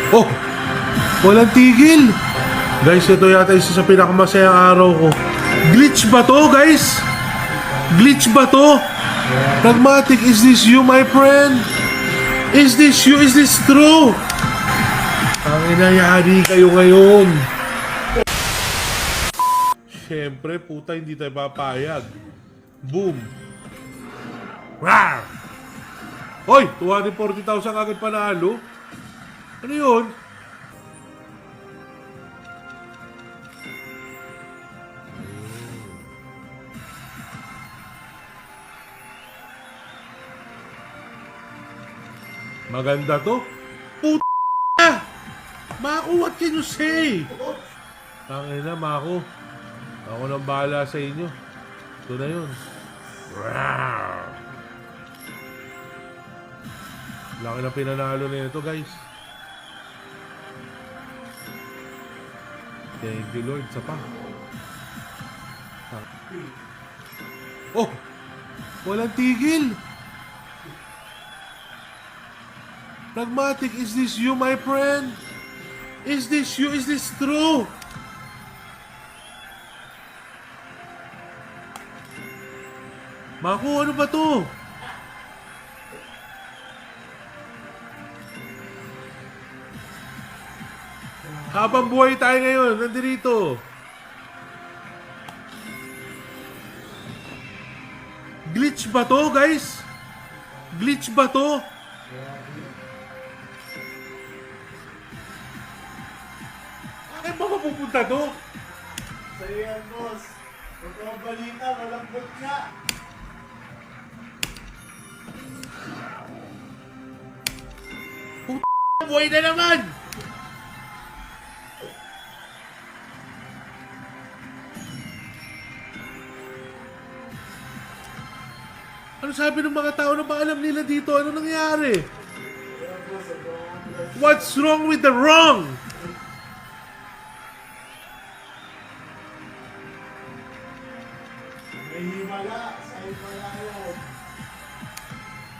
Oh! Walang tigil! Guys, ito yata isa sa pinakamasayang araw ko. Glitch ba to, guys? Glitch ba to? Pragmatic, is this you, my friend? Is this you? Is this true? Ang inayari kayo ngayon. Siyempre, puta, hindi tayo papayag. Boom. Rawr! Hoy, 240,000 agad panalo. Ano yun? Maganda to. Puta! Mako, what can you say? Tangina, Mako. Ako nang bahala sa inyo. Ito na yun. Rawr! Laki na pinanalo na ito, guys. Thank you, Lord. Sa pa. Oh! Walang tigil! Pragmatic, is this you, my friend? Is this you? Is this true? Mako, ano ba to? Habang buhay tayo ngayon, nandito. Glitch ba to, guys? Glitch ba to? Bakit ba mapupunta to? Sa'yo yan, boss. Totoo balita, malambot nga. Buhay na naman! Ano sabi ng mga tao na ba alam nila dito? Ano nangyari? What's wrong with the wrong? May himala sa Himalayan.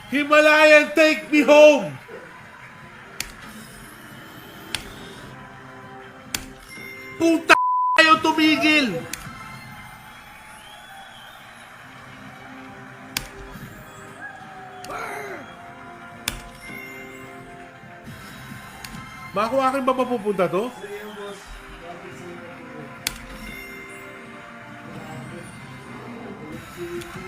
Himalayan, take me home! Puta kayo tumigil! Mako, akin ba mapupunta to? Sa'yo yan, boss. Bakit sa'yo yan, boss?